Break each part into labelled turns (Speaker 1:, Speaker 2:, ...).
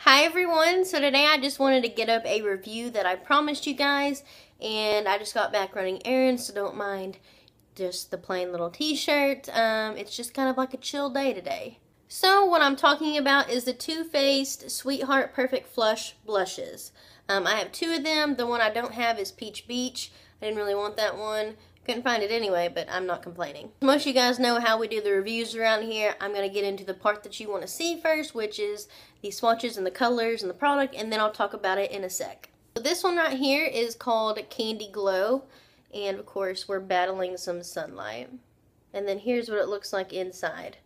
Speaker 1: Hi everyone, so today I just wanted to get up a review that I promised you guys, and I just got back running errands, so don't mind just the plain little t-shirt. It's just kind of like a chill day today. So what I'm talking about is the Too Faced Sweetheart Perfect Flush blushes. I have two of them. The one I don't have is Peach Beach. I didn't really want that one. Couldn't find it anyway, but I'm not complaining. Most of you guys know how we do the reviews around here. I'm going to get into the part that you want to see first, which is the swatches and the colors and the product, and then I'll talk about it in a sec. So this one right here is called Candy Glow, and of course we're battling some sunlight. And then here's what it looks like inside.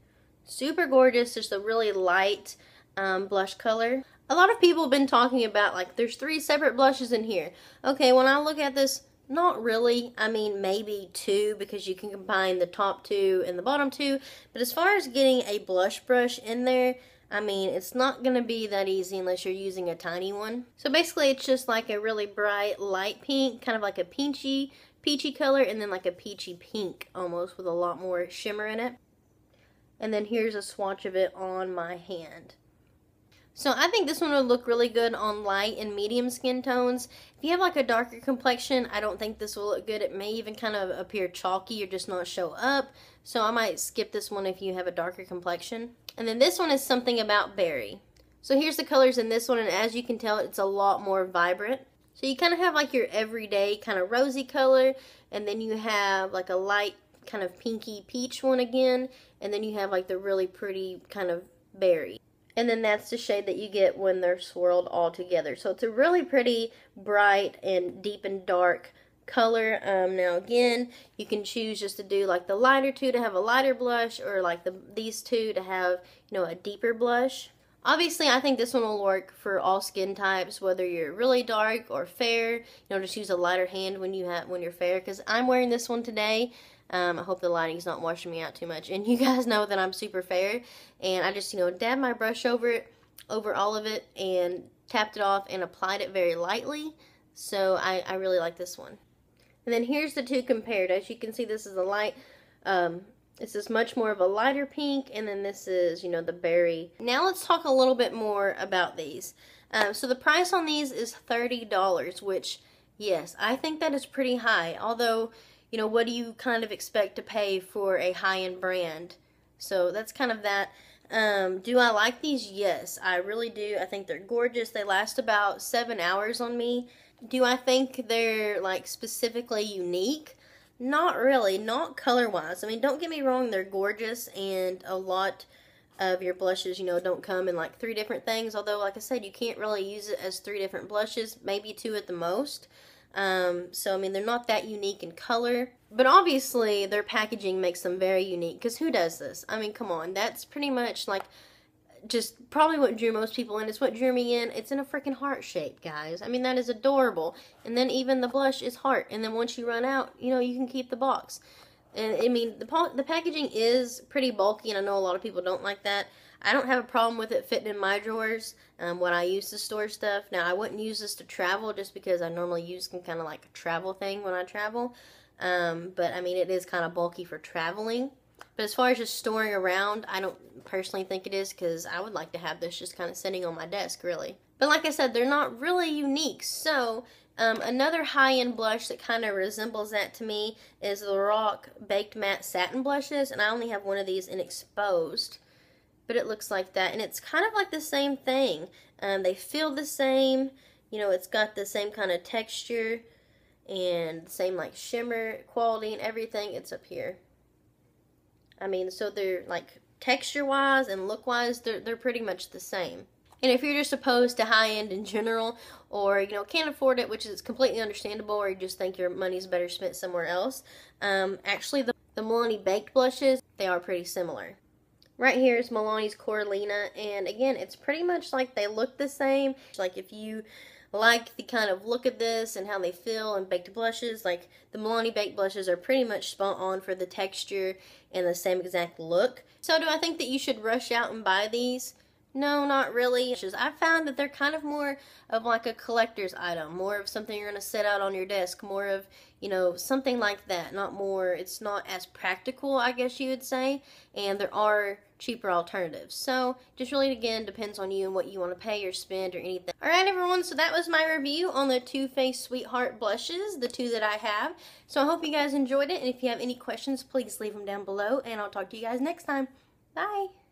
Speaker 1: Super gorgeous, just a really light blush color. A lot of people have been talking about, like, there's 3 separate blushes in here. Okay, when I look at this, not really. I mean, maybe 2, because you can combine the top 2 and the bottom 2. But as far as getting a blush brush in there, I mean, it's not going to be that easy unless you're using a tiny one. So basically, it's just like a really bright light pink, kind of like a peachy color, and then like a peachy pink almost with a lot more shimmer in it. And then here's a swatch of it on my hand. So I think this one would look really good on light and medium skin tones. If you have like a darker complexion, I don't think this will look good. It may even kind of appear chalky or just not show up. So I might skip this one if you have a darker complexion. And then this one is Something About Berry. So here's the colors in this one, and as you can tell, it's a lot more vibrant. So you kind of have like your everyday kind of rosy color, and then you have like a light kind of pinky peach one again, and then you have like the really pretty kind of berry. And then that's the shade that you get when they're swirled all together. So it's a really pretty, bright, and deep and dark color. Now again, you can choose just to do like the lighter 2 to have a lighter blush, or like these 2 to have, you know, a deeper blush. Obviously, I think this one will work for all skin types, whether you're really dark or fair. You know, just use a lighter hand when you're fair, because I'm wearing this one today. I hope the lighting's not washing me out too much. And you guys know that I'm super fair. And I just, you know, dabbed my brush over all of it, and tapped it off and applied it very lightly. So I really like this one. And then here's the 2 compared. As you can see, this is a light, this is much more of a lighter pink, and then this is, you know, the berry. Now let's talk a little bit more about these. So the price on these is $30, which, yes, I think that is pretty high. Although, you know, what do you kind of expect to pay for a high-end brand? So that's kind of that. Do I like these? Yes, I really do. I think they're gorgeous. They last about 7 hours on me. Do I think they're like specifically unique? Not really, not color-wise. I mean, don't get me wrong, they're gorgeous, and a lot of your blushes, you know, don't come in like 3 different things. Although, like I said, you can't really use it as 3 different blushes, maybe 2 at the most. So, I mean, they're not that unique in color. But obviously, their packaging makes them very unique, because who does this? I mean, come on, that's pretty much like just probably what drew most people in. It's what drew me in. It's in a freaking heart shape, guys. I mean, that is adorable. And then even the blush is heart. And then once you run out, you know, you can keep the box. And I mean, the packaging is pretty bulky, and I know a lot of people don't like that. I don't have a problem with it fitting in my drawers when I use to store stuff. Now, I wouldn't use this to travel, just because I normally use kind of like a travel thing when I travel. But I mean, it is kind of bulky for traveling. But as far as just storing around, I don't personally think it is, because I would like to have this just kind of sitting on my desk, really. But like I said, they're not really unique. So, another high-end blush that kind of resembles that to me is the Rock Baked Matte Satin Blushes. And I only have one of these in exposed. But it looks like that. And it's kind of like the same thing. They feel the same. You know, it's got the same kind of texture and the same like shimmer quality and everything. It's up here. I mean, so they're like texture-wise and look-wise, they're pretty much the same. And if you're just opposed to high-end in general, or, you know, can't afford it, which is completely understandable, or you just think your money's better spent somewhere else, actually the Milani Baked blushes, they are pretty similar. Right here is Milani's Coralina, and again, it's pretty much like they look the same. Like, if you like the kind of look of this and how they feel and baked blushes, like the Milani baked blushes are pretty much spot on for the texture and the same exact look. So do I think that you should rush out and buy these? No, not really. I found that they're kind of more of like a collector's item, more of something you're going to set out on your desk, more of, you know, something like that. Not more, it's not as practical, I guess you would say. And there are cheaper alternatives. So just really, again, depends on you and what you want to pay or spend or anything. Alright everyone, so that was my review on the Too Faced Sweetheart blushes, the 2 that I have. So I hope you guys enjoyed it, and if you have any questions, please leave them down below, and I'll talk to you guys next time. Bye!